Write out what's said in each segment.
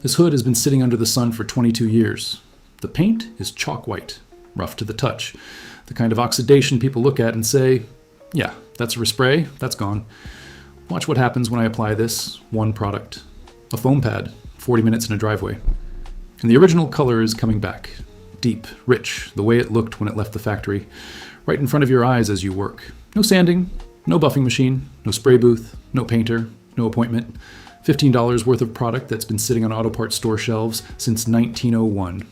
This hood has been sitting under the sun for 22 years. The paint is chalk white, rough to the touch. The kind of oxidation people look at and say, yeah, that's a respray, that's gone. Watch what happens when I apply this one product. A foam pad, 40 minutes in a driveway. And the original color is coming back. Deep, rich, the way it looked when it left the factory. Right in front of your eyes as you work. No sanding, no buffing machine, no spray booth, no painter, no appointment. $15 worth of product that's been sitting on auto parts store shelves since 1901.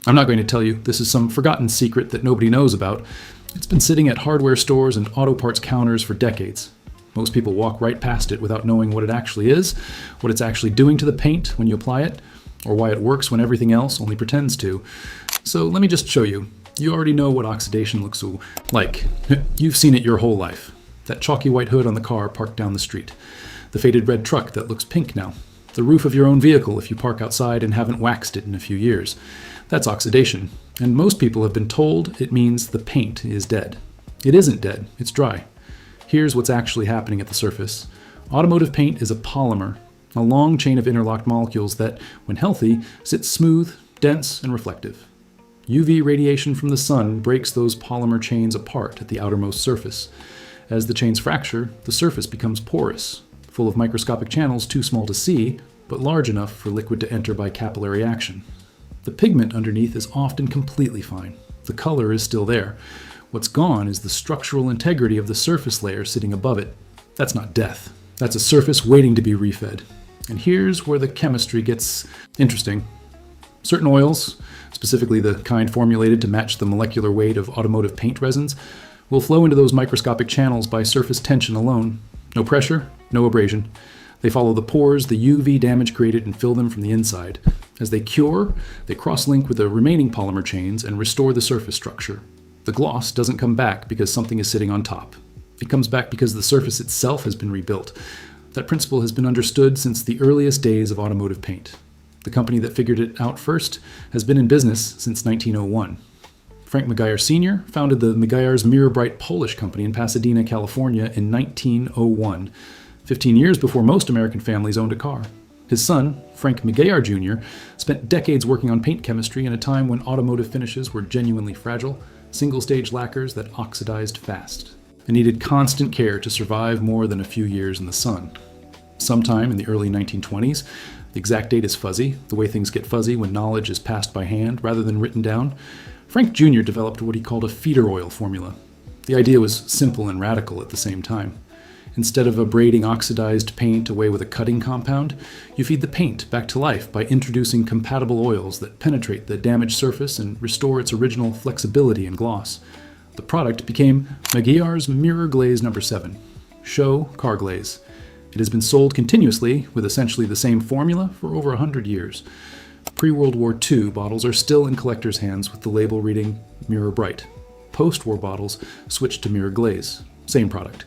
I'm not going to tell you this is some forgotten secret that nobody knows about. It's been sitting at hardware stores and auto parts counters for decades. Most people walk right past it without knowing what it actually is, what it's actually doing to the paint when you apply it, or why it works when everything else only pretends to. So let me just show you. You already know what oxidation looks like. You've seen it your whole life. That chalky white hood on the car parked down the street. The faded red truck that looks pink now. The roof of your own vehicle if you park outside and haven't waxed it in a few years. That's oxidation. And most people have been told it means the paint is dead. It isn't dead, it's dry. Here's what's actually happening at the surface. Automotive paint is a polymer, a long chain of interlocked molecules that, when healthy, sits smooth, dense, and reflective. UV radiation from the sun breaks those polymer chains apart at the outermost surface. As the chains fracture, the surface becomes porous, full of microscopic channels too small to see, but large enough for liquid to enter by capillary action. The pigment underneath is often completely fine. The color is still there. What's gone is the structural integrity of the surface layer sitting above it. That's not death. That's a surface waiting to be refed. And here's where the chemistry gets interesting. Certain oils, specifically the kind formulated to match the molecular weight of automotive paint resins, will flow into those microscopic channels by surface tension alone. No pressure, no abrasion. They follow the pores the UV damage created and fill them from the inside. As they cure, they cross-link with the remaining polymer chains and restore the surface structure. The gloss doesn't come back because something is sitting on top. It comes back because the surface itself has been rebuilt. That principle has been understood since the earliest days of automotive paint. The company that figured it out first has been in business since 1901. Frank Meguiar Sr. founded the Meguiar's Mirror Bright Polish company in Pasadena, California in 1901, 15 years before most American families owned a car. His son, Frank Meguiar Jr., spent decades working on paint chemistry in a time when automotive finishes were genuinely fragile, single-stage lacquers that oxidized fast, and needed constant care to survive more than a few years in the sun. Sometime in the early 1920s, the exact date is fuzzy, the way things get fuzzy when knowledge is passed by hand rather than written down, Frank Jr. developed what he called a feeder oil formula. The idea was simple and radical at the same time. Instead of abrading oxidized paint away with a cutting compound, you feed the paint back to life by introducing compatible oils that penetrate the damaged surface and restore its original flexibility and gloss. The product became Meguiar's Mirror Glaze No. 7, Show Car Glaze. It has been sold continuously with essentially the same formula for over 100 years. Pre-World War II bottles are still in collectors' hands with the label reading Mirror Bright. Post-war bottles switched to Mirror Glaze. Same product.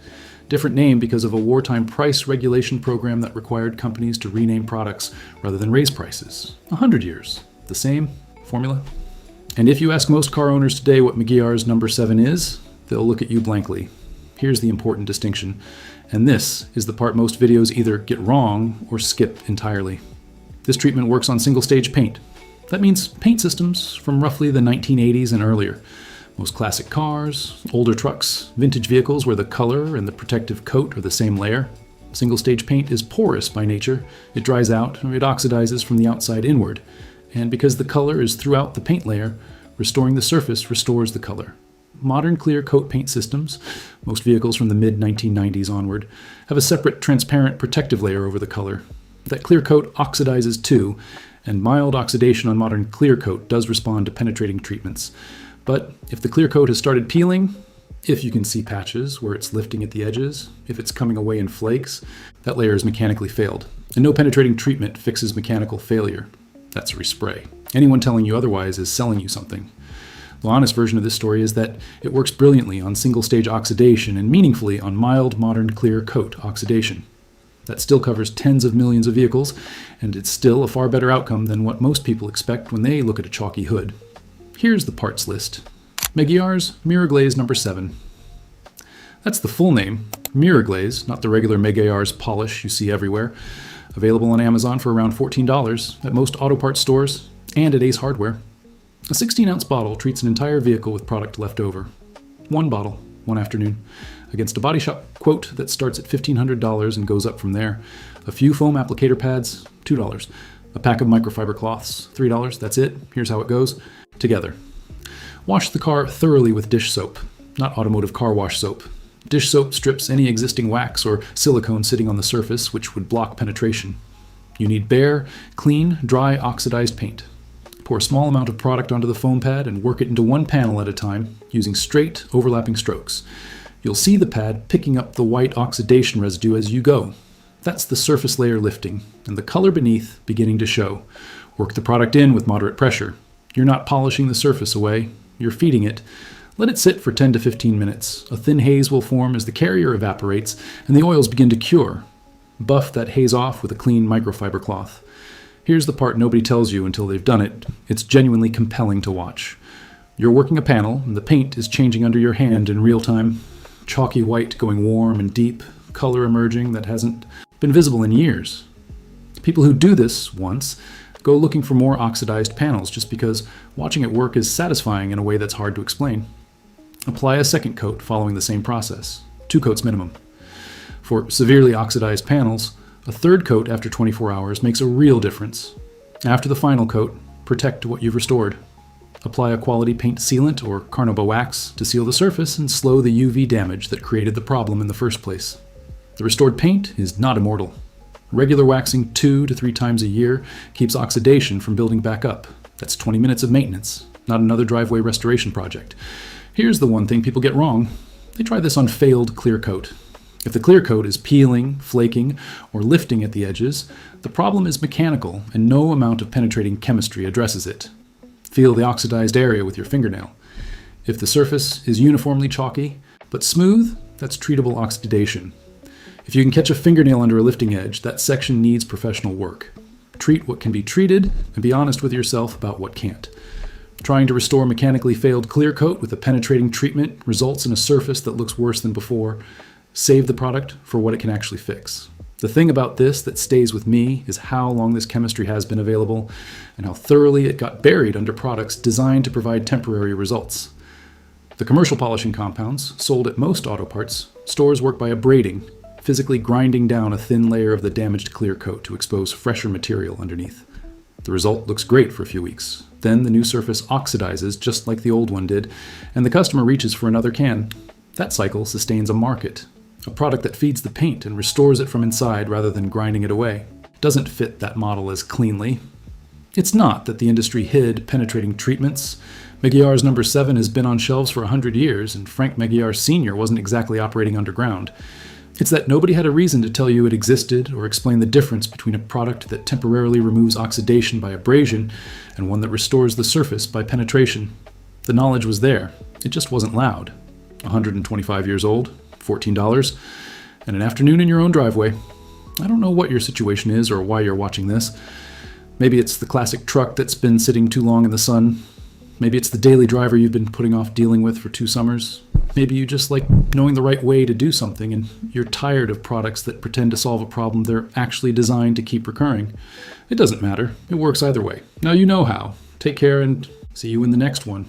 Different name because of a wartime price regulation program that required companies to rename products rather than raise prices. 100 years. The same formula. And if you ask most car owners today what Meguiar's No. 7 is, they'll look at you blankly. Here's the important distinction. And this is the part most videos either get wrong or skip entirely. This treatment works on single-stage paint. That means paint systems from roughly the 1980s and earlier. Most classic cars, older trucks, vintage vehicles where the color and the protective coat are the same layer. Single-stage paint is porous by nature. It dries out, or it oxidizes from the outside inward. And because the color is throughout the paint layer, restoring the surface restores the color. Modern clear coat paint systems, most vehicles from the mid-1990s onward, have a separate transparent protective layer over the color. That clear coat oxidizes too, and mild oxidation on modern clear coat does respond to penetrating treatments. But if the clear coat has started peeling, if you can see patches where it's lifting at the edges, if it's coming away in flakes, that layer is mechanically failed. And no penetrating treatment fixes mechanical failure. That's a respray. Anyone telling you otherwise is selling you something. The honest version of this story is that it works brilliantly on single-stage oxidation and meaningfully on mild, modern, clear coat oxidation. That still covers tens of millions of vehicles, and it's still a far better outcome than what most people expect when they look at a chalky hood. Here's the parts list. Meguiar's Mirror Glaze No. 7. That's the full name, Mirror Glaze, not the regular Meguiar's polish you see everywhere. Available on Amazon for around $14 at most auto parts stores and at Ace Hardware. A 16-ounce bottle treats an entire vehicle with product left over. One bottle, one afternoon, against a body shop quote that starts at $1,500 and goes up from there. A few foam applicator pads, $2. A pack of microfiber cloths, $3. That's it. Here's how it goes. Together. Wash the car thoroughly with dish soap, not automotive car wash soap. Dish soap strips any existing wax or silicone sitting on the surface, which would block penetration. You need bare, clean, dry, oxidized paint. Pour a small amount of product onto the foam pad and work it into one panel at a time, using straight, overlapping strokes. You'll see the pad picking up the white oxidation residue as you go. That's the surface layer lifting, and the color beneath beginning to show. Work the product in with moderate pressure. You're not polishing the surface away, you're feeding it. Let it sit for 10 to 15 minutes. A thin haze will form as the carrier evaporates and the oils begin to cure. Buff that haze off with a clean microfiber cloth. Here's the part nobody tells you until they've done it. It's genuinely compelling to watch. You're working a panel, and the paint is changing under your hand in real time. Chalky white going warm and deep, color emerging that hasn't been visible in years. People who do this once go looking for more oxidized panels just because watching it work is satisfying in a way that's hard to explain. Apply a second coat following the same process, 2 coats minimum. For severely oxidized panels, a third coat after 24 hours makes a real difference. After the final coat, protect what you've restored. Apply a quality paint sealant or carnauba wax to seal the surface and slow the UV damage that created the problem in the first place. The restored paint is not immortal. Regular waxing 2 to 3 times a year keeps oxidation from building back up. That's 20 minutes of maintenance, not another driveway restoration project. Here's the one thing people get wrong. They try this on failed clear coat. If the clear coat is peeling, flaking, or lifting at the edges, the problem is mechanical and no amount of penetrating chemistry addresses it. Feel the oxidized area with your fingernail. If the surface is uniformly chalky, but smooth, that's treatable oxidation. If you can catch a fingernail under a lifting edge, that section needs professional work. Treat what can be treated and be honest with yourself about what can't. Trying to restore mechanically failed clear coat with a penetrating treatment results in a surface that looks worse than before. Save the product for what it can actually fix. The thing about this that stays with me is how long this chemistry has been available and how thoroughly it got buried under products designed to provide temporary results. The commercial polishing compounds, sold at most auto parts stores, work by abrading, physically grinding down a thin layer of the damaged clear coat to expose fresher material underneath. The result looks great for a few weeks. Then the new surface oxidizes just like the old one did, and the customer reaches for another can. That cycle sustains a market. A product that feeds the paint and restores it from inside rather than grinding it away doesn't fit that model as cleanly. It's not that the industry hid penetrating treatments. Meguiar's number 7 has been on shelves for 100 years, and Frank Meguiar Sr. wasn't exactly operating underground. It's that nobody had a reason to tell you it existed or explain the difference between a product that temporarily removes oxidation by abrasion and one that restores the surface by penetration. The knowledge was there. It just wasn't loud. 125 years old, $14, and an afternoon in your own driveway. I don't know what your situation is or why you're watching this. Maybe it's the classic truck that's been sitting too long in the sun. Maybe it's the daily driver you've been putting off dealing with for 2 summers. Maybe you just like knowing the right way to do something and you're tired of products that pretend to solve a problem they're actually designed to keep recurring. It doesn't matter. It works either way. Now you know how. Take care and see you in the next one.